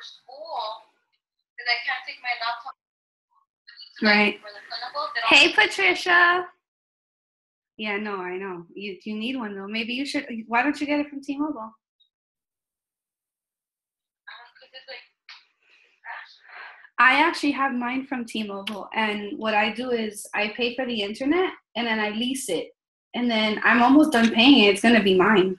school, because I can't take my laptop. Right. For the clinical, hey, Patricia. Yeah, no, I know. You need one, though. Maybe you should. Why don't you get it from T-Mobile? I actually have mine from T-Mobile, and what I do is I pay for the internet, and then I lease it, and then I'm almost done paying it. It's gonna be mine.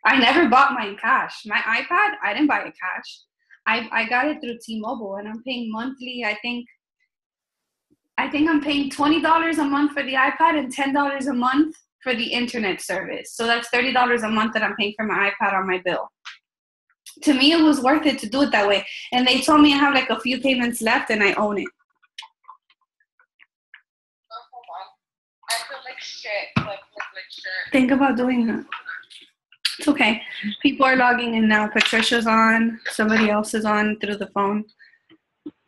I never bought mine cash. My iPad, I didn't buy it cash. I got it through T-Mobile, and I'm paying monthly. I think I'm paying $20 a month for the iPad and $10 a month for the internet service. So that's $30 a month that I'm paying for my iPad on my bill. To me, it was worth it to do it that way. And they told me I have like a few payments left and I own it. I feel like shit. Think about doing that. It's okay. People are logging in now. Patricia's on. Somebody else is on through the phone.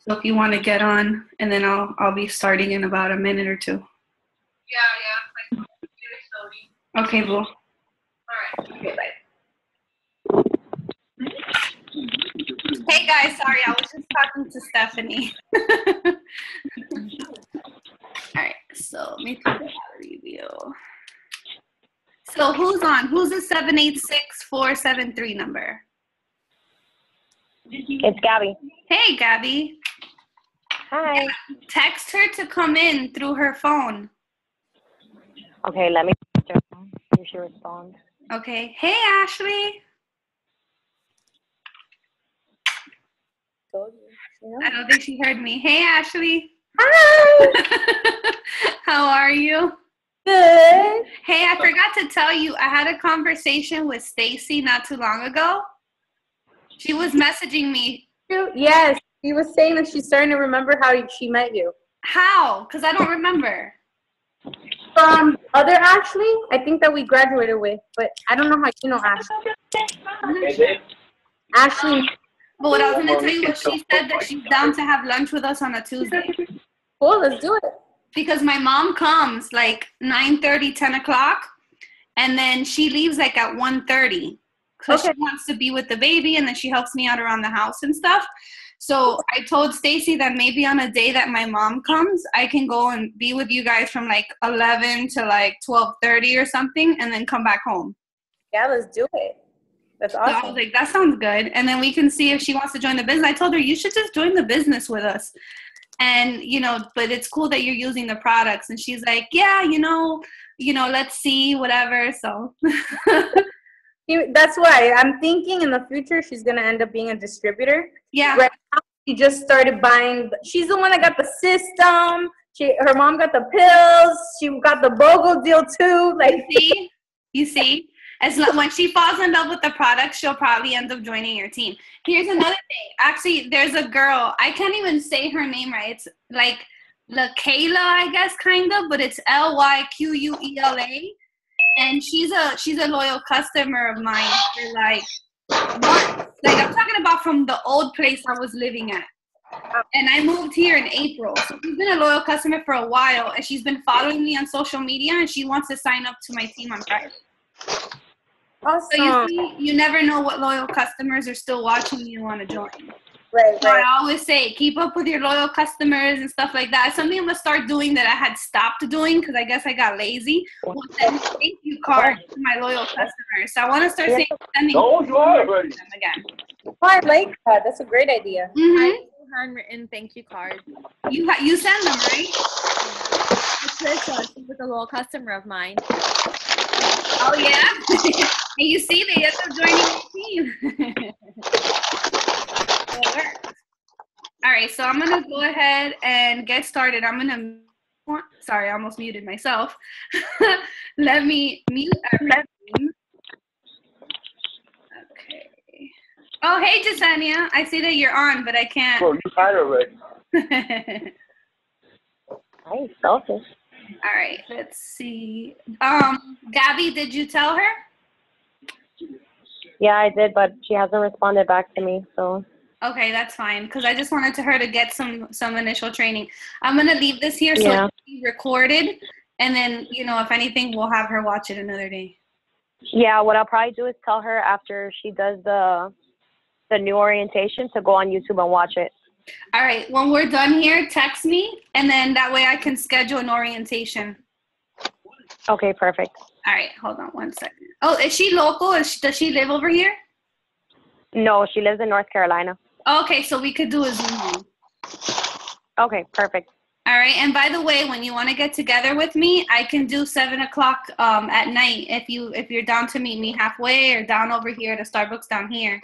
So if you want to get on, and then I'll be starting in about a minute or two. Yeah. Okay, boo. All right. Okay, bye. Hey guys, sorry, I was just talking to Stephanie. All right, so let me do the review. So who's on? Who's the 786-473 number? It's Gabby. Hey, Gabby. Hi. Yeah, text her to come in through her phone. Okay, let me see if she responds. Okay. Hey, Ashley. I don't think she heard me. Hey, Ashley. Hi. How are you? Good. Hey, I forgot to tell you, I had a conversation with Stacy not too long ago. She was messaging me. Yes, she was saying that she's starting to remember how she met you. How? Because I don't remember. From other Ashley, I think that we graduated with, but I don't know how you know Ashley. Ashley. But what I was going to tell you was she said that she's down to have lunch with us on a Tuesday. Cool, let's do it. Because my mom comes like 9:30, 10 o'clock, and then she leaves like at 1:30. Because she wants to be with the baby, and then she helps me out around the house and stuff. So I told Stacy that maybe on a day that my mom comes, I can go and be with you guys from like 11 to like 12:30 or something, and then come back home. Yeah, let's do it. That's awesome. So I was like, that sounds good. And then we can see if she wants to join the business. I told her, you should just join the business with us. And, but it's cool that you're using the products. And she's like, yeah, let's see, whatever. So that's why I'm thinking in the future, she's going to end up being a distributor. Yeah. Right now, she just started buying. She's the one that got the system. Her mom got the pills. She got the BOGO deal too. Like, you see? When she falls in love with the product, she'll probably end up joining your team. Here's another thing. Actually, there's a girl. I can't even say her name right. It's like LaKayla, I guess, kind of, but it's LYQUELA. And she's a loyal customer of mine for like months. Like I'm talking about from the old place I was living at. And I moved here in April. So she's been a loyal customer for a while, and she's been following me on social media, and she wants to sign up to my team on Friday. Awesome. So you see, you never know what loyal customers are still watching you want to join. Right. So I always say, keep up with your loyal customers and stuff like that. Something I'm going to start doing that I had stopped doing because I guess I got lazy was sending thank you cards to my loyal customers. So I want to start sending them again. Oh, I like that. That's a great idea. Mm-hmm. Handwritten thank you cards. You send them, right? Patricia, she was a loyal customer of mine. Oh, yeah? And you see, they end up joining the team. So it works. All right, so I'm going to go ahead and get started. Sorry, I almost muted myself. Let me mute everything. Okay. Oh, hey, Jasenia. I see that you're on, but I can't. Bro, you hired already. Hey, selfish. All right, let's see. Gabby, did you tell her? Yeah, I did, but she hasn't responded back to me, so. Okay, that's fine, because I just wanted her to get some initial training. I'm going to leave this here so it can be recorded, and then, if anything, we'll have her watch it another day. Yeah, what I'll probably do is tell her after she does the the new orientation to go on YouTube and watch it. All right. When we're done here, text me, and then that way I can schedule an orientation. Okay, perfect. All right. Hold on one second. Oh, is she local? Does she live over here? No, she lives in North Carolina. Okay, so we could do a Zoom meeting. Okay, perfect. All right. And by the way, when you want to get together with me, I can do 7 o'clock at night if you're down to meet me halfway or down over here at a Starbucks down here.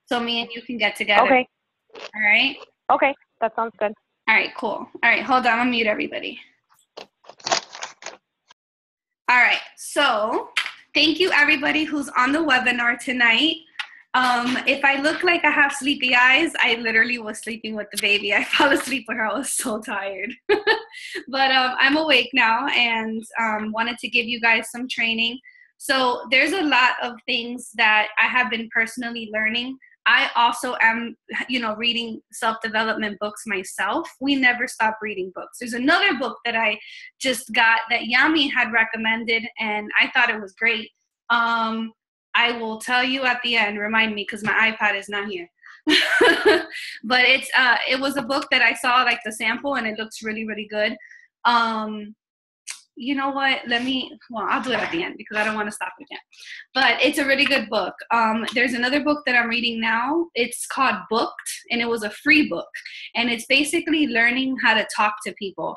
So me and you can get together. Okay. All right. Okay, that sounds good. All right, cool. All right, hold on. I'll mute everybody. All right, so thank you everybody who's on the webinar tonight. If I look like I have sleepy eyes, I literally was sleeping with the baby. I fell asleep with her. I was so tired. But I'm awake now and wanted to give you guys some training. So there's a lot of things that I have been personally learning. I also am, reading self-development books myself. We never stop reading books. There's another book that I just got that Yami had recommended, and I thought it was great. I will tell you at the end, remind me, because my iPad is not here. But it was a book that I saw, like, the sample, and it looks really, really good. You know what? I'll do it at the end because I don't want to stop again. But it's a really good book. There's another book that I'm reading now. It's called Booked, and it was a free book. And it's basically learning how to talk to people.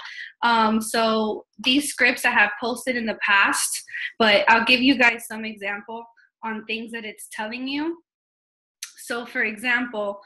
So these scripts I have posted in the past, but I'll give you guys some example on things that it's telling you. So for example,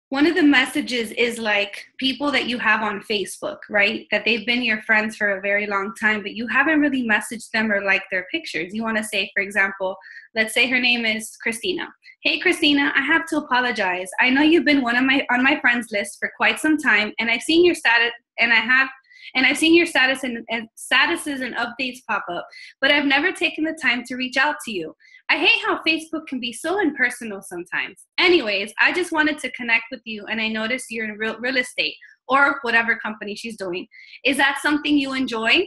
one of the messages is like people that you have on Facebook, right? That they've been your friends for a very long time, but you haven't really messaged them or liked their pictures. You want to say, for example, let's say her name is Christina. Hey, Christina, I have to apologize. I know you've been on my friends list for quite some time, and I've seen your status, and I've seen your status and statuses and updates pop up, but I've never taken the time to reach out to you. I hate how Facebook can be so impersonal sometimes. Anyways, I just wanted to connect with you, and I noticed you're in real estate or whatever company she's doing. Is that something you enjoy?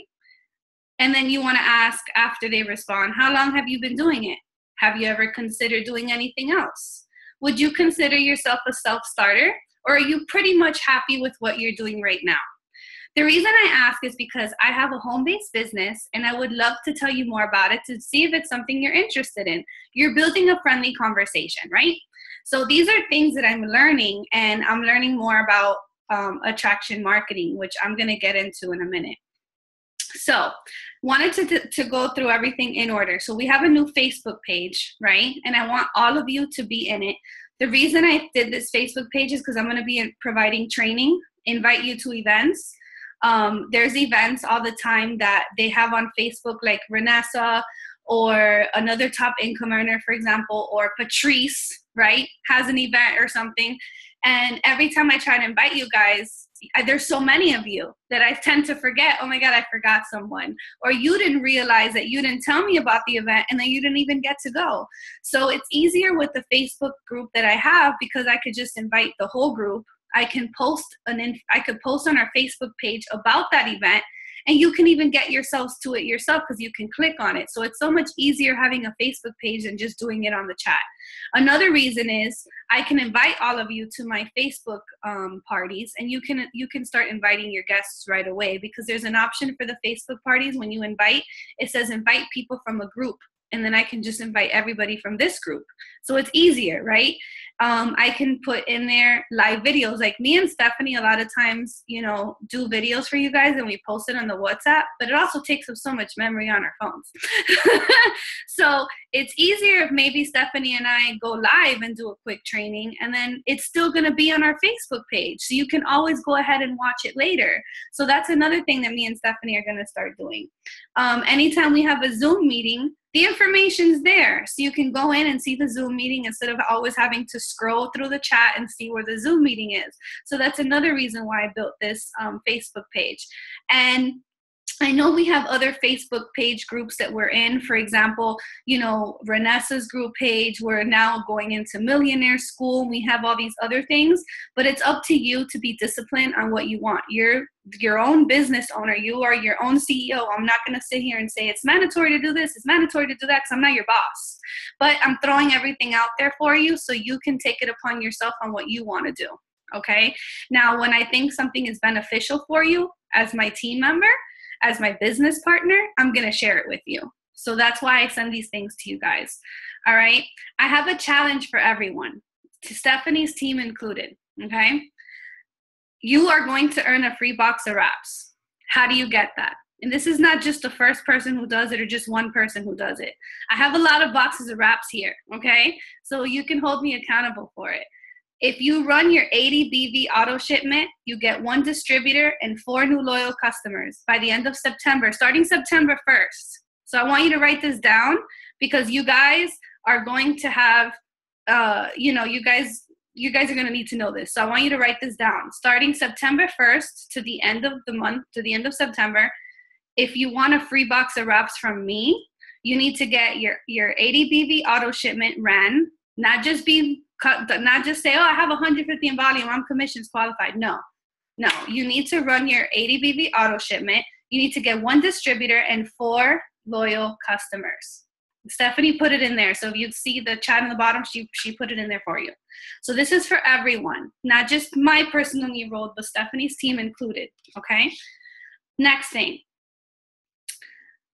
And then you want to ask after they respond, how long have you been doing it? Have you ever considered doing anything else? Would you consider yourself a self-starter, or are you pretty much happy with what you're doing right now? The reason I ask is because I have a home-based business, and I would love to tell you more about it to see if it's something you're interested in. You're building a friendly conversation, right? So these are things that I'm learning, and I'm learning more about attraction marketing, which I'm going to get into in a minute. So wanted to go through everything in order. So we have a new Facebook page, right? And I want all of you to be in it. The reason I did this Facebook page is because I'm going to be providing training, invite you to events. There's events all the time that they have on Facebook, like Renessa or another top income earner, for example, or Patrice, right, has an event or something. And every time I try to invite you guys, there's so many of you that I tend to forget, oh my God, I forgot someone. Or you didn't realize that you didn't tell me about the event and then you didn't even get to go. So it's easier with the Facebook group that I have because I could just invite the whole group. I could post on our Facebook page about that event, and you can even get yourselves to it yourself because you can click on it. So it's so much easier having a Facebook page than just doing it on the chat. Another reason is I can invite all of you to my Facebook parties, and you can start inviting your guests right away because there's an option for the Facebook parties. When you invite, it says invite people from a group, and then I can just invite everybody from this group. So it's easier, right? I can put in there live videos. Like me and Stephanie a lot of times, do videos for you guys and we post it on the WhatsApp, but it also takes up so much memory on our phones. So it's easier if maybe Stephanie and I go live and do a quick training, and then it's still going to be on our Facebook page. So you can always go ahead and watch it later. So that's another thing that me and Stephanie are going to start doing. Anytime we have a Zoom meeting, the information's there. So you can go in and see the Zoom meeting instead of always having to scroll through the chat and see where the Zoom meeting is. So that's another reason why I built this Facebook page. And I know we have other Facebook page groups that we're in. For example, Renesa's group page. We're now going into Millionaire School. We have all these other things, but it's up to you to be disciplined on what you want. You're your own business owner. You are your own CEO. I'm not going to sit here and say it's mandatory to do this, it's mandatory to do that, because I'm not your boss. But I'm throwing everything out there for you so you can take it upon yourself on what you want to do. Okay? Now, when I think something is beneficial for you as my team member, as my business partner, I'm going to share it with you. So that's why I send these things to you guys. All right. I have a challenge for everyone, to Stephanie's team included. Okay. You are going to earn a free box of wraps. How do you get that? And this is not just the first person who does it or just one person who does it. I have a lot of boxes of wraps here. Okay. So you can hold me accountable for it. If you run your 80 BV auto shipment, you get 1 distributor and 4 new loyal customers by the end of September, starting September 1st. So I want you to write this down, because you guys are going to have, you guys are going to need to know this. So I want you to write this down. Starting September 1st to the end of the month, to the end of September, if you want a free box of wraps from me, you need to get your 80 BV auto shipment ran, not just say, oh, I have 150 in volume, I'm commissions qualified. No, you need to run your 80 BV auto shipment. You need to get 1 distributor and 4 loyal customers. Stephanie put it in there. So if you see the chat in the bottom, she put it in there for you. So this is for everyone, not just my personally enrolled, but Stephanie's team included. Okay. Next thing.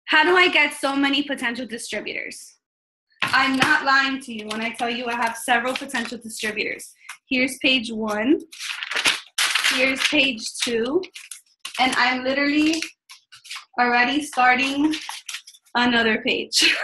How do I get so many potential distributors? I'm not lying to you when I tell you I have several potential distributors. Here's page 1. Here's page 2. And I'm literally already starting another page.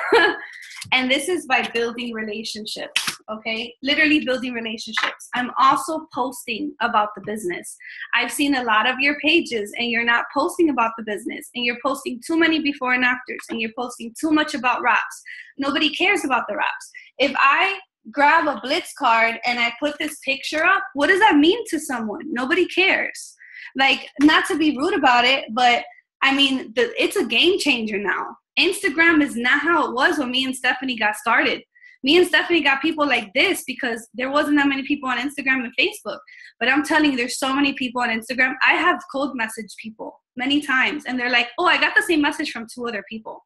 And this is by building relationships, okay? Literally building relationships. I'm also posting about the business. I've seen a lot of your pages and you're not posting about the business, and you're posting too many before and afters, and you're posting too much about wraps. Nobody cares about the wraps. If I grab a Blitz card and I put this picture up, what does that mean to someone? Nobody cares. Like, not to be rude about it, but I mean, it's a game changer now. Instagram is not how it was when me and Stephanie got started. Me and Stephanie got people like this because there wasn't that many people on Instagram and Facebook. But I'm telling you, there's so many people on Instagram. I have cold messaged people many times, and they're like, oh, I got the same message from 2 other people.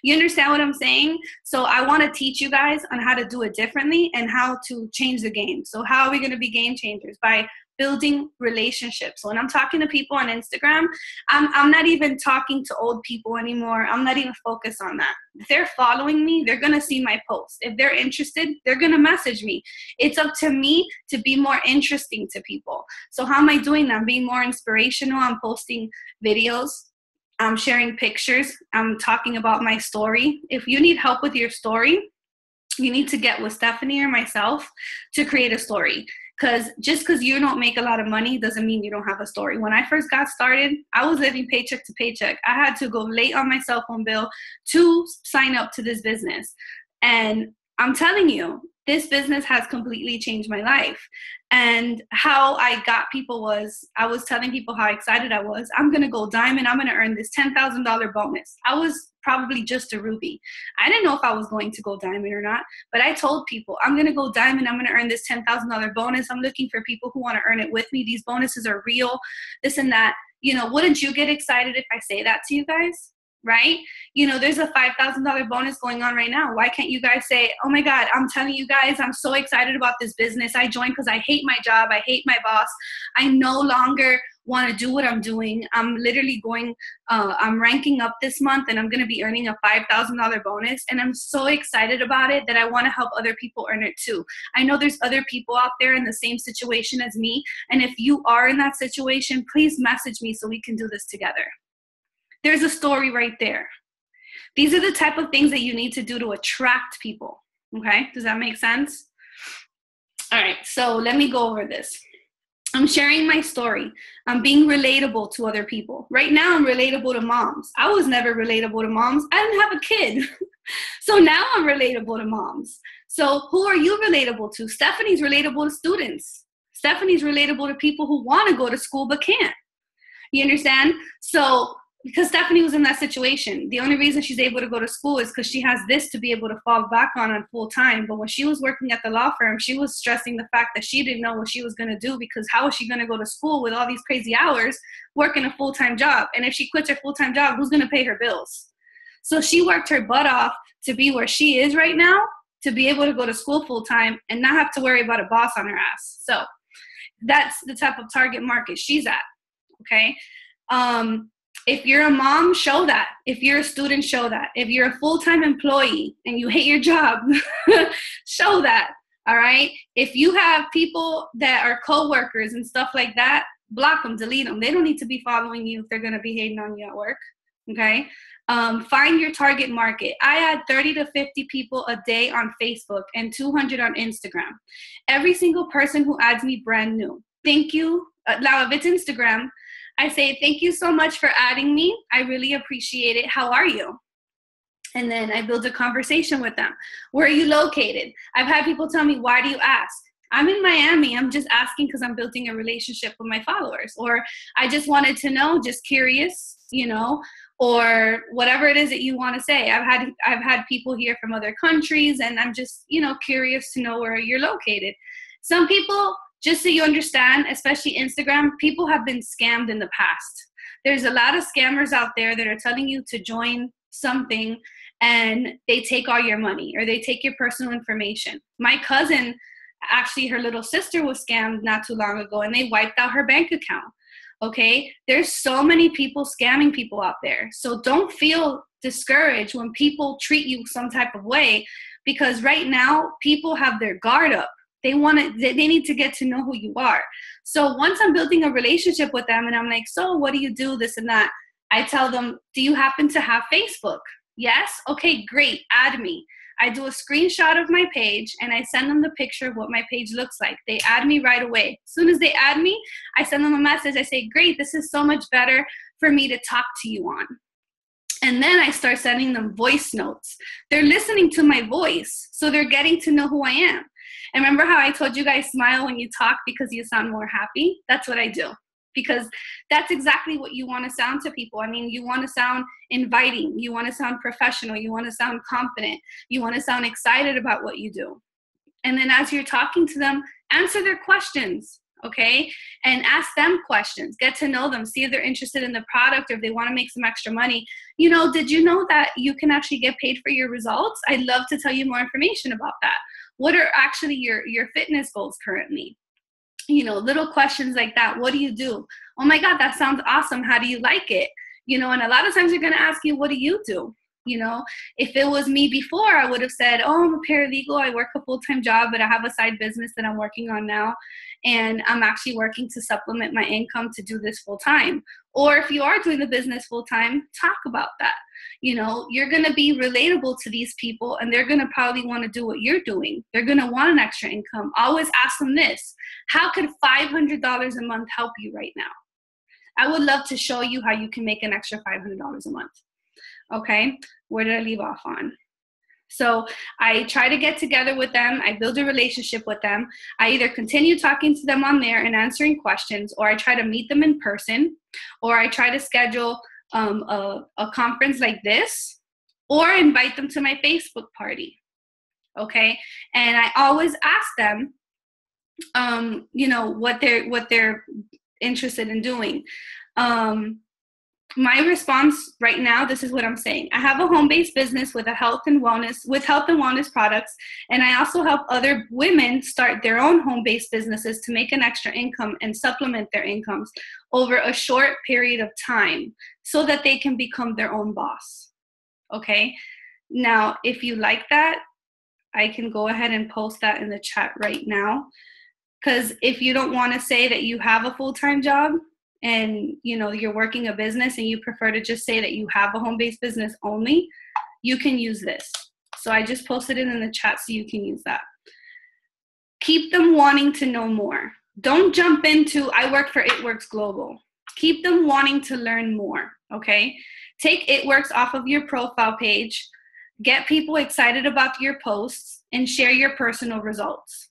You understand what I'm saying? So I want to teach you guys on how to do it differently and how to change the game. So how are we going to be game changers? By building relationships. So when I'm talking to people on Instagram, I'm not even talking to old people anymore. I'm not even focused on that. If they're following me, they're going to see my post. If they're interested, they're going to message me. It's up to me to be more interesting to people. So how am I doing that? I'm being more inspirational. I'm posting videos. I'm sharing pictures. I'm talking about my story. If you need help with your story, you need to get with Stephanie or myself to create a story. Because just because you don't make a lot of money doesn't mean you don't have a story. When I first got started, I was living paycheck to paycheck. I had to go late on my cell phone bill to sign up to this business. And I'm telling you, this business has completely changed my life. And how I got people was, I was telling people how excited I was. I'm going to go diamond. I'm going to earn this $10,000 bonus. I was probably just a Ruby. I didn't know if I was going to go diamond or not, but I told people, I'm going to go diamond. I'm going to earn this $10,000 bonus. I'm looking for people who want to earn it with me. These bonuses are real, this and that. You know, wouldn't you get excited if I say that to you guys? Right? You know, there's a $5,000 bonus going on right now. Why can't you guys say, oh my God, I'm telling you guys, I'm so excited about this business. I joined because I hate my job. I hate my boss. I no longer want to do what I'm doing. I'm literally going, I'm ranking up this month and I'm going to be earning a $5,000 bonus. And I'm so excited about it that I want to help other people earn it too. I know there's other people out there in the same situation as me. And if you are in that situation, please message me so we can do this together. There's a story right there. These are the type of things that you need to do to attract people. Okay, does that make sense? All right, so let me go over this. I'm sharing my story. I'm being relatable to other people. Right now, I'm relatable to moms. I was never relatable to moms. I didn't have a kid. So now I'm relatable to moms. So who are you relatable to? Stephanie's relatable to students. Stephanie's relatable to people who want to go to school but can't. You understand? So because Stephanie was in that situation. The only reason she's able to go to school is because she has this to be able to fall back on full time. But when she was working at the law firm, she was stressing the fact that she didn't know what she was going to do, because how is she going to go to school with all these crazy hours working a full-time job? And if she quits her full-time job, who's going to pay her bills? So she worked her butt off to be where she is right now, to be able to go to school full-time and not have to worry about a boss on her ass. So that's the type of target market she's at, okay? If you're a mom, show that. If you're a student, show that. If you're a full-time employee and you hate your job, show that, all right? If you have people that are coworkers and stuff like that, block them, delete them. They don't need to be following you if they're going to be hating on you at work, okay? Find your target market. I add 30 to 50 people a day on Facebook and 200 on Instagram. Every single person who adds me brand new. Thank you. Now, if it's Instagram, I say, thank you so much for adding me. I really appreciate it. How are you? And then I build a conversation with them. Where are you located? I've had people tell me, why do you ask? I'm in Miami. I'm just asking because I'm building a relationship with my followers. Or I just wanted to know, just curious, you know, or whatever it is that you want to say. I've had people here from other countries, and I'm just, you know, curious to know where you're located. Some people, just so you understand, especially Instagram, people have been scammed in the past. There's a lot of scammers out there that are telling you to join something and they take all your money or they take your personal information. My cousin, actually her little sister was scammed not too long ago, and they wiped out her bank account. Okay, there's so many people scamming people out there. So don't feel discouraged when people treat you some type of way, because right now people have their guard up. They need to get to know who you are. So once I'm building a relationship with them and I'm like, so what do you do, this and that? I tell them, do you happen to have Facebook? Yes? Okay, great, add me. I do a screenshot of my page and I send them the picture of what my page looks like. They add me right away. As soon as they add me, I send them a message. I say, great, this is so much better for me to talk to you on. And then I start sending them voice notes. They're listening to my voice, so they're getting to know who I am. And remember how I told you guys smile when you talk because you sound more happy? That's what I do, because that's exactly what you want to sound to people. I mean, you want to sound inviting. You want to sound professional. You want to sound confident. You want to sound excited about what you do. And then as you're talking to them, answer their questions, okay? And ask them questions. Get to know them. See if they're interested in the product or if they want to make some extra money. You know, did you know that you can actually get paid for your results? I'd love to tell you more information about that. What are actually your fitness goals currently? You know, little questions like that. What do you do? Oh my God, that sounds awesome. How do you like it? You know, and a lot of times they're going to ask you, what do you do? You know, if it was me before, I would have said, oh, I'm a paralegal. I work a full-time job, but I have a side business that I'm working on now. And I'm actually working to supplement my income to do this full-time. Or if you are doing the business full-time, talk about that. You know, you're going to be relatable to these people, and they're going to probably want to do what you're doing. They're going to want an extra income. Always ask them this: how could $500 a month help you right now? I would love to show you how you can make an extra $500 a month. Okay, where did I leave off on? So I try to get together with them. I build a relationship with them. I either continue talking to them on there and answering questions, or I try to meet them in person, or I try to schedule a conference like this, or invite them to my Facebook party. Okay, and I always ask them, you know, what they're interested in doing. My response right now, this is what I'm saying. I have a home-based business with health and wellness products, and I also help other women start their own home-based businesses to make an extra income and supplement their incomes over a short period of time so that they can become their own boss. Okay? Now, if you like that, I can go ahead and post that in the chat right now. Because if you don't want to say that you have a full-time job, and you know you're working a business and you prefer to just say that you have a home-based business only, you can use this. So I just posted it in the chat so you can use that. Keep them wanting to know more. Don't jump into, I work for It Works Global. Keep them wanting to learn more, okay? Take It Works off of your profile page, get people excited about your posts, and share your personal results.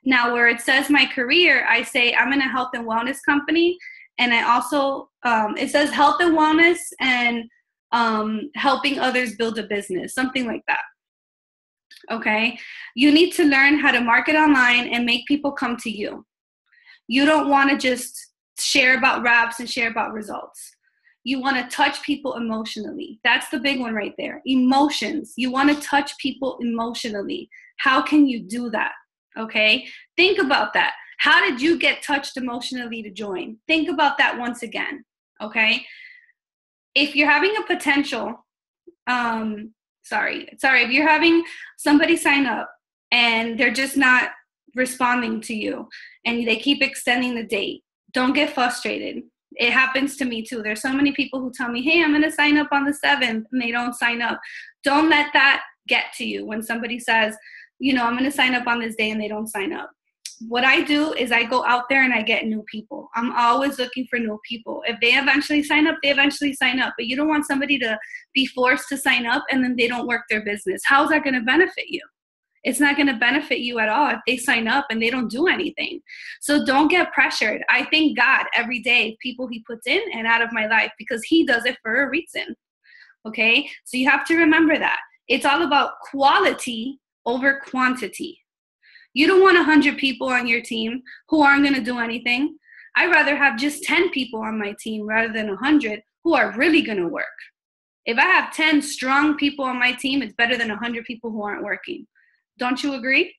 Now, where it says my career, I say I'm in a health and wellness company, And I also, it says health and wellness and helping others build a business, something like that. Okay. You need to learn how to market online and make people come to you. You don't want to just share about wraps and share about results. You want to touch people emotionally. That's the big one right there. Emotions. You want to touch people emotionally. How can you do that? Okay. Think about that. How did you get touched emotionally to join? Think about that once again. Okay. If you're having a potential, if you're having somebody sign up and they're just not responding to you and they keep extending the date, don't get frustrated. It happens to me too. There's so many people who tell me, hey, I'm going to sign up on the 7th, and they don't sign up. Don't let that get to you when somebody says, I'm going to sign up on this day and they don't sign up. What I do is I go out there and I get new people. I'm always looking for new people. If they eventually sign up, they eventually sign up. But you don't want somebody to be forced to sign up and then they don't work their business. How's that going to benefit you? It's not going to benefit you at all if they sign up and they don't do anything. So don't get pressured. I thank God every day, people he puts in and out of my life, because he does it for a reason. Okay? So you have to remember that. It's all about quality over quantity. You don't want 100 people on your team who aren't going to do anything. I'd rather have just 10 people on my team rather than 100 who are really going to work. If I have 10 strong people on my team, it's better than 100 people who aren't working. Don't you agree?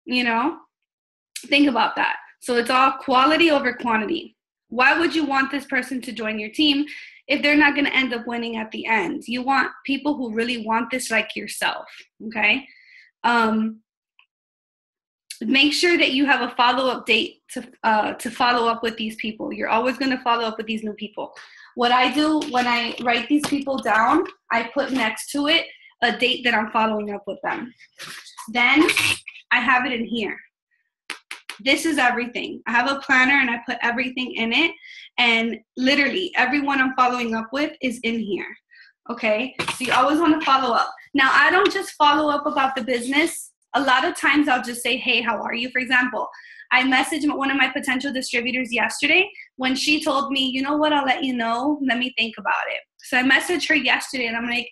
Think about that. So it's all quality over quantity. Why would you want this person to join your team if they're not going to end up winning at the end? You want people who really want this, like yourself, okay? Make sure that you have a follow-up date to follow up with these people. You're always going to follow up with these new people. What I do when I write these people down, I put next to it a date that I'm following up with them. Then I have it in here. This is everything. I have a planner and I put everything in it. And literally everyone I'm following up with is in here. Okay? So you always want to follow up. Now, I don't just follow up about the business. A lot of times I'll just say, hey, how are you? For example, I messaged one of my potential distributors yesterday when she told me, you know what, I'll let you know. Let me think about it. So I messaged her yesterday and I'm like,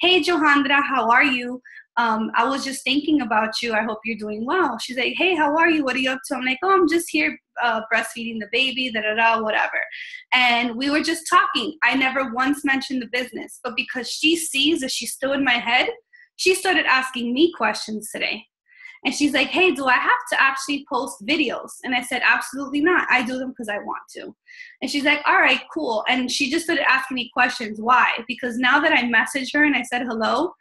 hey, Johandra, how are you? I was just thinking about you. I hope you're doing well. She's like, hey, how are you? What are you up to? I'm like, oh, I'm just here breastfeeding the baby, whatever. And we were just talking. I never once mentioned the business, but because she sees that she's still in my head, she started asking me questions today. And she's like, hey, do I have to actually post videos? And I said, absolutely not. I do them because I want to. And she's like, all right, cool. And she just started asking me questions. Why? Because now that I messaged her and I said hello,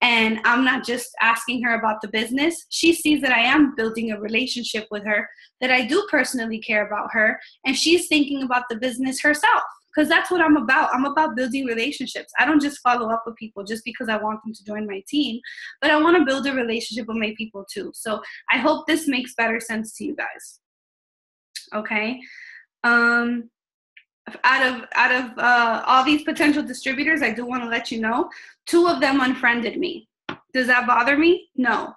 and I'm not just asking her about the business, she sees that I am building a relationship with her, that I do personally care about her, and she's thinking about the business herself. Because that's what I'm about. I'm about building relationships. I don't just follow up with people just because I want them to join my team, but I want to build a relationship with my people too. So I hope this makes better sense to you guys. Okay. Out of all these potential distributors, I do want to let you know, 2 of them unfriended me. Does that bother me? No,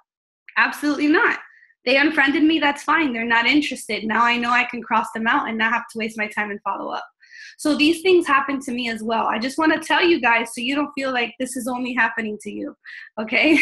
absolutely not. They unfriended me. That's fine. They're not interested. Now I know I can cross them out and not have to waste my time and follow up. So these things happen to me as well. I just want to tell you guys so you don't feel like this is only happening to you, okay?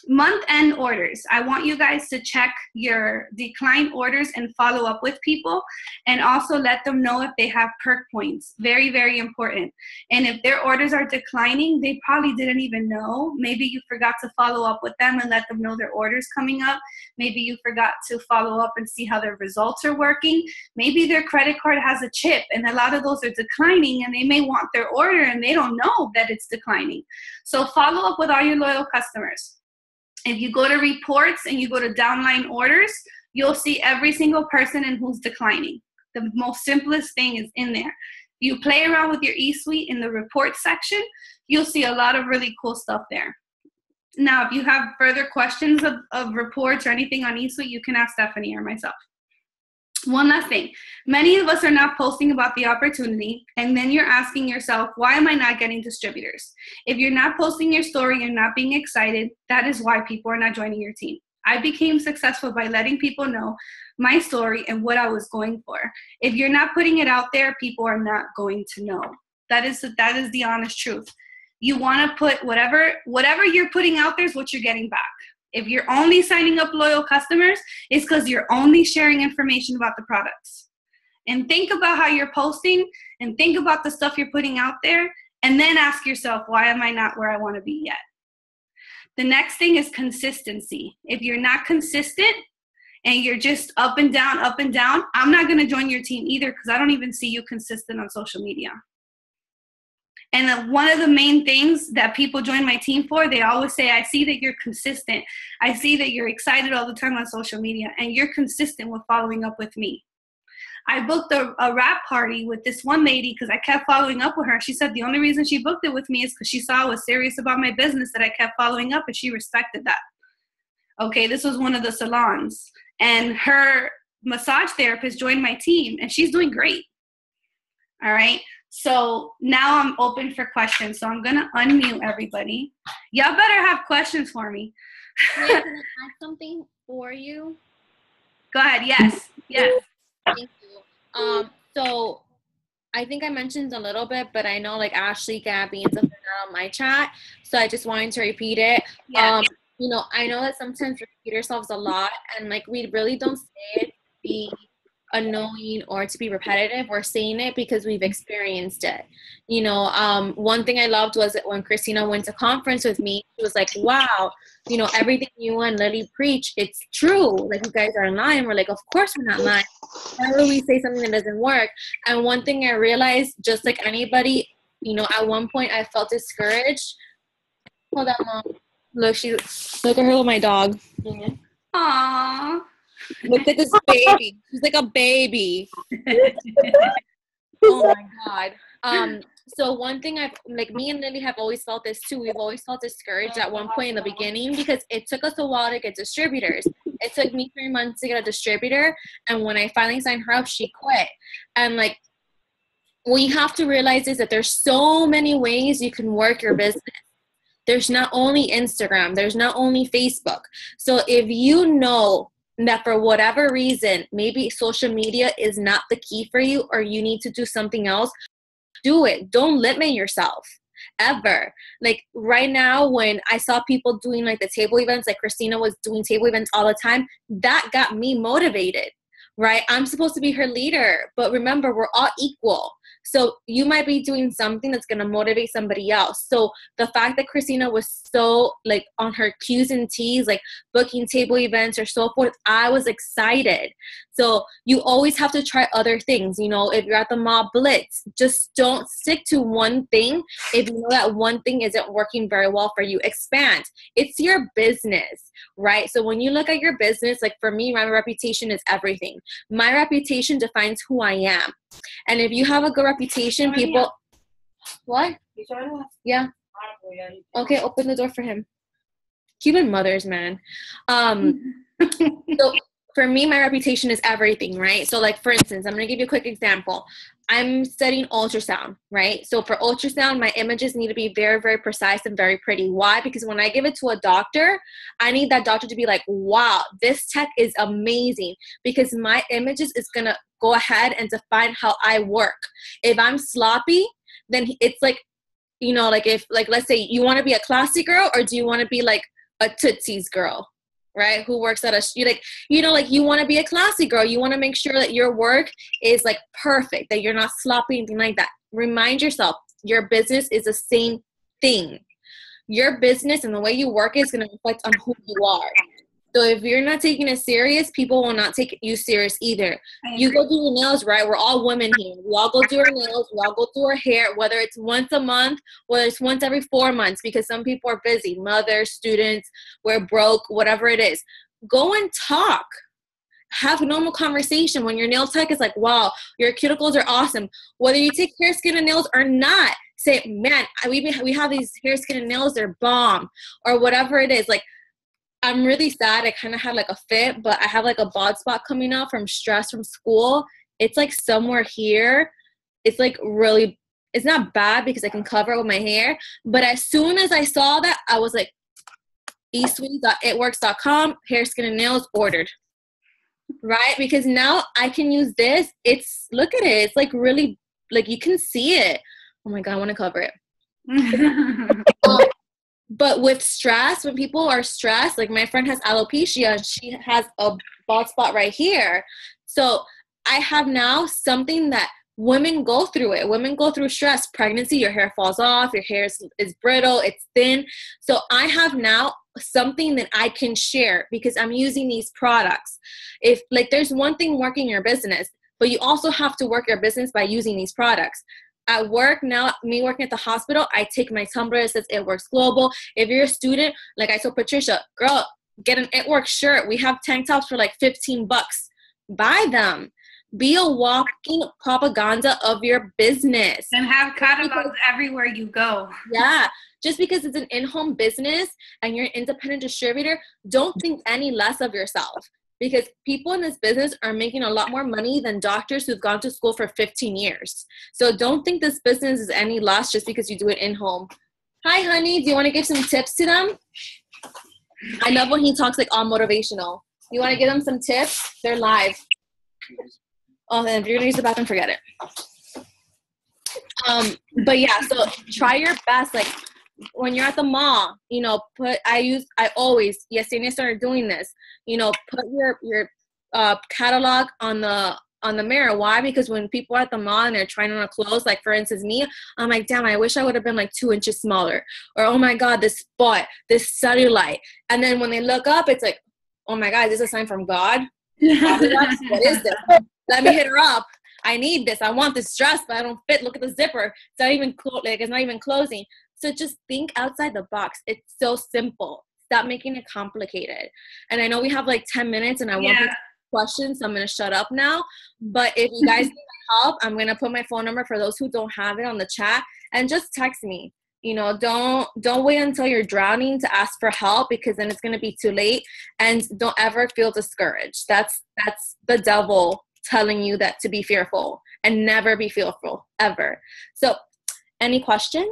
Month-end orders. I want you guys to check your declined orders and follow up with people, and also let them know if they have perk points. Very, very important. And if their orders are declining, they probably didn't even know. Maybe you forgot to follow up with them and let them know their order's coming up. Maybe you forgot to follow up and see how their results are working. Maybe their credit card has a chip and a lot of those are declining, and they may want their order and they don't know that it's declining. So follow up with all your loyal customers. If you go to reports and you go to downline orders, you'll see every single person and who's declining. The most simplest thing is in there. You play around with your eSuite in the report section, you'll see a lot of really cool stuff there. Now, if you have further questions of reports or anything on eSuite, you can ask Stephanie or myself. One last thing. Many of us are not posting about the opportunity, and then you're asking yourself, why am I not getting distributors? If you're not posting your story and not being excited, that is why people are not joining your team. I became successful by letting people know my story and what I was going for. If you're not putting it out there, people are not going to know. That is the honest truth. You want to put whatever you're putting out there is what you're getting back. If you're only signing up loyal customers, it's because you're only sharing information about the products. And think about how you're posting and think about the stuff you're putting out there, and then ask yourself, why am I not where I want to be yet? The next thing is consistency. If you're not consistent and you're just up and down, I'm not going to join your team either, because I don't even see you consistent on social media. And one of the main things that people join my team for, they always say, I see that you're consistent. I see that you're excited all the time on social media, and you're consistent with following up with me. I booked a wrap party with this one lady because I kept following up with her. She said the only reason she booked it with me is because she saw I was serious about my business, that I kept following up, and she respected that. Okay, this was one of the salons. And her massage therapist joined my team, and she's doing great. All right. So now I'm open for questions. So I'm going to unmute everybody. Y'all better have questions for me. Can I add something for you? Go ahead. Yes. Yes. Thank you. So I think I mentioned a little bit, but I know like Ashley, Gabby, and something on my chat. So I just wanted to repeat it. Yeah. You know, I know that sometimes we repeat ourselves a lot, and like we really don't say it to be annoying or to be repetitive. We're saying it because we've experienced it. You know, one thing I loved was that when Christina went to conference with me, she was like, wow, you know, everything you and Lily preach, it's true. Like, you guys are lying. We're like, of course we're not lying. Whenever we say something that doesn't work. And one thing I realized, just like anybody, you know, at one point I felt discouraged. Hold on, Mom. Look at her with my dog. Aww. Look at this baby. She's like a baby. Oh my God. So one thing like me and Lily have always felt this too. We've always felt discouraged at one point in the beginning because it took us a while to get distributors. It took me 3 months to get a distributor. And when I finally signed her up, she quit. And like, what you have to realize is that there's so many ways you can work your business. There's not only Instagram, there's not only Facebook. So if you know that for whatever reason, maybe social media is not the key for you, or you need to do something else, do it. Don't limit yourself ever. Like right now, when I saw people doing like the table events, like Christina was doing table events all the time, that got me motivated, right? I'm supposed to be her leader, but remember, we're all equal. So you might be doing something that's going to motivate somebody else. So the fact that Christina was so like on her Q's and T's, like booking table events or so forth, I was excited. So you always have to try other things. You know, if you're at the Mob Blitz, just don't stick to one thing. If you know that one thing isn't working very well for you, expand. It's your business, right? So when you look at your business, like for me, my reputation is everything. My reputation defines who I am. And if you have a good reputation, people... What? Yeah. Okay, open the door for him. Cuban mothers, man. So for me, my reputation is everything, right? So like, for instance, I'm going to give you a quick example. I'm studying ultrasound, right? So for ultrasound, my images need to be very, very precise and very pretty. Why? Because when I give it to a doctor, I need that doctor to be like, wow, this tech is amazing, because my images is going to go ahead and define how I work. If I'm sloppy, then it's like, you know, like if, like, let's say you want to be a classy girl, or do you want to be like a Tootsie's girl? Right? Who works at you want to be a classy girl. You want to make sure that your work is like perfect, that you're not sloppy, anything like that. Remind yourself, your business is the same thing. Your business and the way you work is going to reflect on who you are. So if you're not taking it serious, people will not take you serious either. You go do your nails, right? We're all women here. We all go do our nails. We all go do our hair, whether it's once a month, whether it's once every 4 months, because some people are busy. Mothers, students, we're broke, whatever it is. Go and talk. Have a normal conversation. When your nail tech is like, wow, your cuticles are awesome. Whether you take hair, skin, and nails or not, say, man, we have these hair, skin, and nails, they're bomb, or whatever it is. Like, I'm really sad. I kind of had like a fit, but I have like a bald spot coming out from stress from school. It's like somewhere here. It's like really, it's not bad because I can cover it with my hair. But as soon as I saw that, I was like, eSweet.itworks.com, hair, skin, and nails ordered. Right? Because now I can use this. Look at it. It's like really, like you can see it. Oh my God, I want to cover it. But with stress, when people are stressed, like my friend has alopecia and she has a bald spot right here. So I have now something that women go through it. Women go through stress, pregnancy, your hair falls off, your hair is brittle, it's thin. So I have now something that I can share because I'm using these products. If like there's one thing working your business, but you also have to work your business by using these products. At work now, me working at the hospital, I take my tumbler that says It Works Global. If you're a student, like I told Patricia, girl, get an It Works shirt. We have tank tops for like $15. Buy them. Be a walking propaganda of your business. And have catalogs everywhere you go. Yeah. Just because it's an in-home business and you're an independent distributor, don't think any less of yourself. Because people in this business are making a lot more money than doctors who've gone to school for 15 years. So don't think this business is any less just because you do it in-home. Hi, honey. Do you want to give some tips to them? I love when he talks like all motivational. You want to give them some tips? They're live. Oh, and if you're going to use the bathroom, forget it. But yeah, so try your best. Like when you're at the mall, you know, Yesenia started doing this, you know, put your catalog on the mirror. Why? Because when people are at the mall and they're trying on clothes, like for instance me, I'm like, damn, I wish I would have been like 2 inches smaller. Or, oh my God, this spot, this cellulite. And then when they look up, it's like, oh my God, is this a sign from God? What is this? Let me hit her up. I need this. I want this dress, but I don't fit. Look at the zipper. It's not even it's not even closing. So just think outside the box. It's so simple. Stop making it complicated. And I know we have like 10 minutes and I want questions, so I'm going to shut up now. But if you guys need help, I'm going to put my phone number for those who don't have it on the chat and just text me. You know, don't wait until you're drowning to ask for help because then it's going to be too late. And don't ever feel discouraged. That's the devil telling you that to be fearful, and never be fearful ever. So any questions?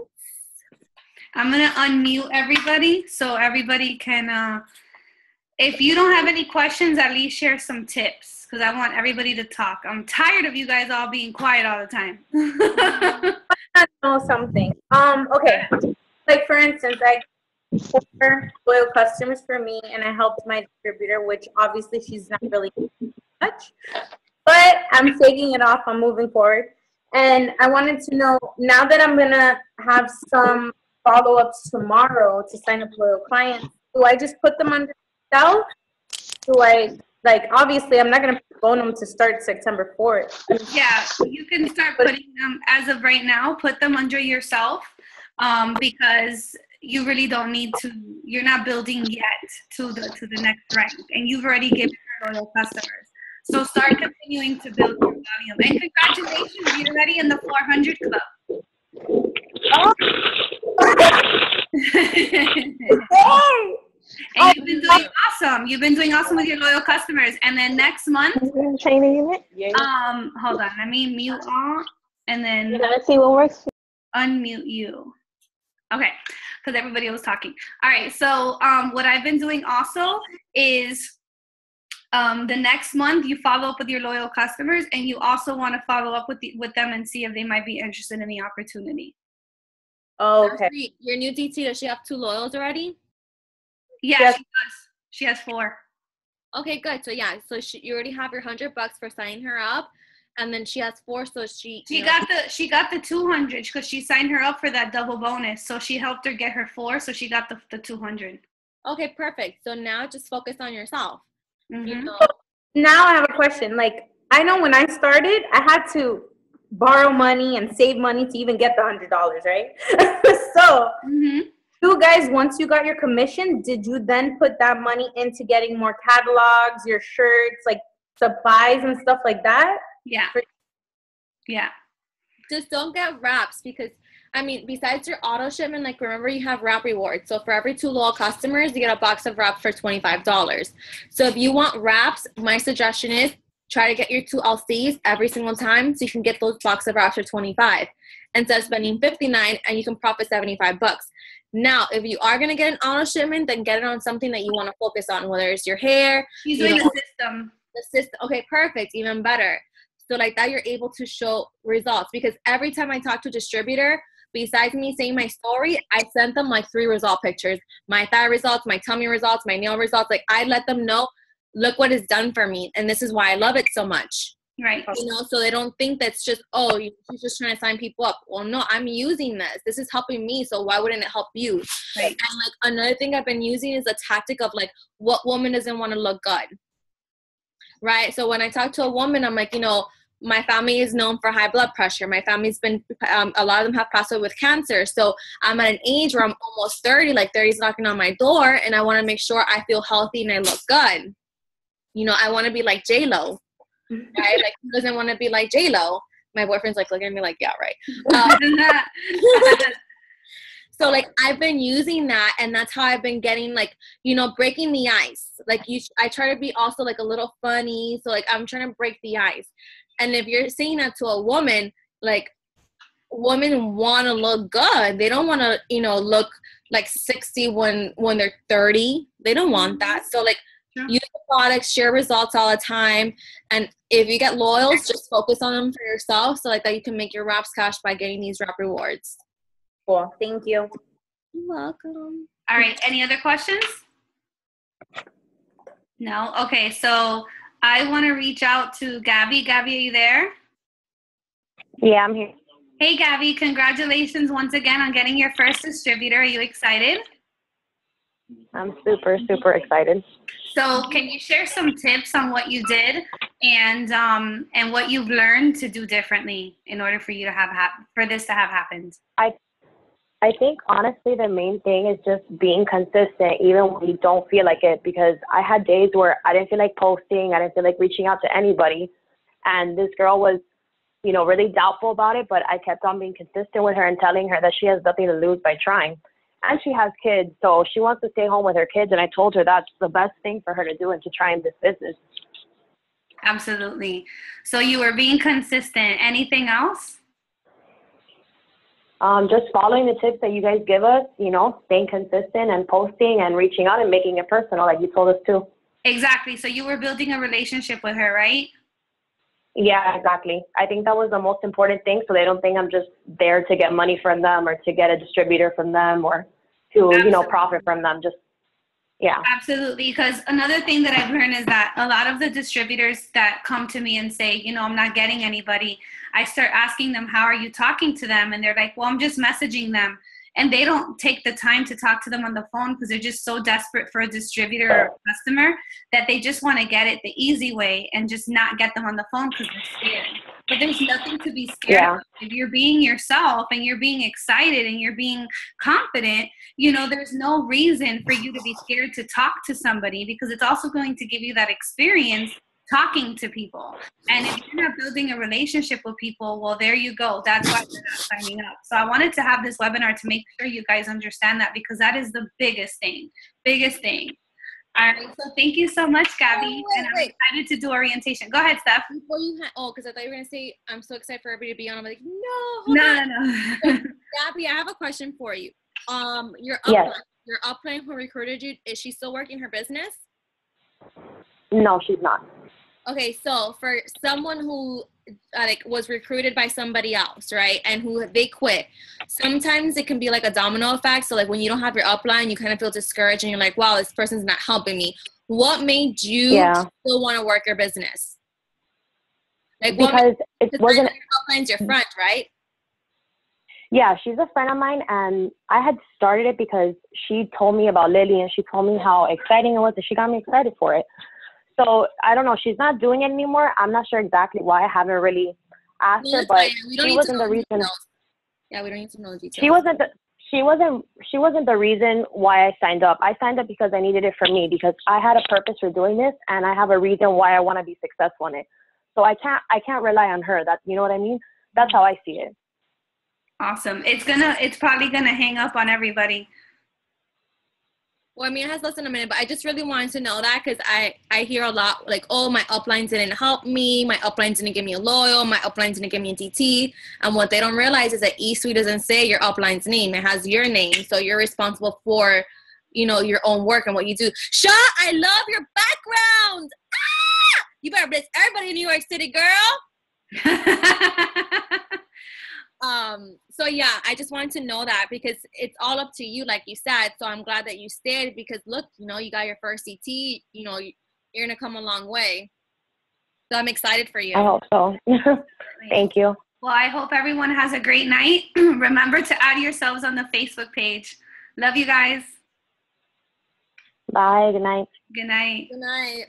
I'm going to unmute everybody so everybody can, if you don't have any questions, at least share some tips because I want everybody to talk. I'm tired of you guys all being quiet all the time. I know something. Okay. Like for instance, I for loyal customers for me and I helped my distributor, which obviously she's not really much. But I'm taking it off. I'm moving forward. And I wanted to know, now that I'm going to have some follow-ups tomorrow to sign up loyal clients, do I just put them under self? Do I, like, obviously, I'm not going to phone them to start September 4th. Yeah, you can start putting them, as of right now, put them under yourself because you really don't need to, you're not building yet to the next rank. And you've already given your loyal customers. So start continuing to build your volume. And congratulations, you're already in the 400 club. And you've been doing awesome. You've been doing awesome with your loyal customers. And then next month, hold on, let me mute all and then let's see what works. Unmute you. Okay, because everybody was talking. All right, so what I've been doing also is the next month you follow up with your loyal customers and you also want to follow up with them and see if they might be interested in the opportunity. Oh, okay. Your new DT, does she have 2 loyals already? Yeah, Yes. she does. She has 4. Okay, good. So yeah, so you already have your $100 for signing her up, and then she has 4. So she got the 200 because she signed her up for that double bonus. So she helped her get her 4, so she got the 200. Okay, perfect. So now just focus on yourself. Mm-hmm. You know? Now I have a question. Like, I know when I started, I had to borrow money and save money to even get the $100, right? So, you guys, once you got your commission, did you then put that money into getting more catalogs, your shirts, like supplies and stuff like that? Yeah. Yeah. Just don't get wraps because, I mean, besides your auto shipment, like remember you have wrap rewards. So for every 2 loyal customers, you get a box of wraps for $25. So if you want wraps, my suggestion is try to get your 2 LCs every single time so you can get those box of wraps for $25 instead of spending $59 and you can profit $75. Now, if you are going to get an auto shipment, then get it on something that you want to focus on, whether it's your hair. She's you doing know, the system. the system. Okay, perfect. Even better. So like that, you're able to show results, because every time I talk to a distributor, besides me saying my story, I sent them like 3 result pictures, my thigh results, my tummy results, my nail results. Like I let them know, look what it's done for me. And this is why I love it so much. Right. You know, so they don't think that's just, oh, she's just trying to sign people up. Well, no, I'm using this. This is helping me. So why wouldn't it help you? Right. And like another thing I've been using is a tactic of like, what woman doesn't want to look good? Right. So when I talk to a woman, I'm like, you know, my family is known for high blood pressure. My family's been, a lot of them have passed away with cancer. So I'm at an age where I'm almost 30, like 30 is knocking on my door, and I want to make sure I feel healthy and I look good. You know, I want to be like J-Lo. Right? Like, who doesn't want to be like J-Lo? My boyfriend's like looking at me like, yeah, right. So like I've been using that, and that's how I've been getting, like, you know, breaking the ice. Like I try to be also like a little funny. So like I'm trying to break the ice. And if you're saying that to a woman, like women want to look good. They don't want to, you know, look like 60 when they're 30. They don't want that. So like, use the products, share results all the time. And if you get loyals, just focus on them for yourself, so like that you can make your Wraps cash by getting these Wrap rewards. Cool. Thank you. You're welcome. All right. Any other questions? No? Okay. So I want to reach out to Gabby. Gabby, are you there? Yeah, I'm here. Hey, Gabby. Congratulations once again on getting your first distributor. Are you excited? I'm super, super excited. So can you share some tips on what you did and what you've learned to do differently in order for you to have for this to have happened? I think honestly the main thing is just being consistent even when you don't feel like it, because I had days where I didn't feel like posting, I didn't feel like reaching out to anybody, and this girl was, you know, really doubtful about it, but I kept on being consistent with her and telling her that she has nothing to lose by trying. And she has kids, so she wants to stay home with her kids, and I told her that's the best thing for her to do and to try in this business. Absolutely. So you were being consistent. Anything else? Just following the tips that you guys give us, you know, staying consistent and posting and reaching out and making it personal like you told us to. Exactly. So you were building a relationship with her, right? Yeah, exactly. I think that was the most important thing, so they don't think I'm just there to get money from them or to get a distributor from them or to, you know, profit from them. Just, yeah. Absolutely. Because another thing that I've learned is that a lot of the distributors that come to me and say, you know, I'm not getting anybody, I start asking them, how are you talking to them? And they're like, well, I'm just messaging them. And they don't take the time to talk to them on the phone because they're just so desperate for a distributor or a customer that they just want to get it the easy way and just not get them on the phone because they're scared. But there's nothing to be scared of. If you're being yourself and you're being excited and you're being confident, you know, there's no reason for you to be scared to talk to somebody, because it's also going to give you that experience talking to people. And if you're not building a relationship with people, well, there you go. That's why they're not signing up. So I wanted to have this webinar to make sure you guys understand that, because that is the biggest thing. All right. So thank you so much, Gabby. And I'm excited to do orientation. Go ahead, Steph. Before you because I thought you were going to say, I'm so excited for everybody to be on. I'm like, No. Gabby, I have a question for you. Your upline who recruited you, is she still working her business? No, she's not. Okay, so for someone who was recruited by somebody else, right, and who they quit, sometimes it can be like a domino effect. So like when you don't have your upline, you kind of feel discouraged and you're like, wow, this person's not helping me. What made you still want to work your business? Like, because it wasn't. Your upline's your friend, right? Yeah, she's a friend of mine, and I had started it because she told me about Lily, and she told me how exciting it was, and she got me excited for it. So I don't know, she's not doing it anymore. I'm not sure exactly why. I haven't really asked her, but she wasn't the reason. Yeah, we don't need to know the details. She wasn't the reason why I signed up. I signed up because I needed it for me, because I had a purpose for doing this, and I have a reason why I want to be successful in it. So I can't rely on her. That, you know what I mean? That's how I see it. Awesome. It's probably gonna hang up on everybody. Well, Amir has less than a minute, but I just really wanted to know that because I hear a lot like, oh, my upline didn't help me. My upline didn't give me a loyal. My upline didn't give me a DT. And what they don't realize is that eSuite doesn't say your upline's name. It has your name. So you're responsible for, you know, your own work and what you do. Shaw, I love your background. Ah! You better bless everybody in New York City, girl. So yeah, I just wanted to know that because it's all up to you, like you said. So I'm glad that you stayed because look, you know, you got your first CT, you know, you're gonna come a long way. So I'm excited for you. I hope so. Thank you. Well, I hope everyone has a great night. Remember to add yourselves on the Facebook page. Love you guys. Bye. Good night. Good night. Good night.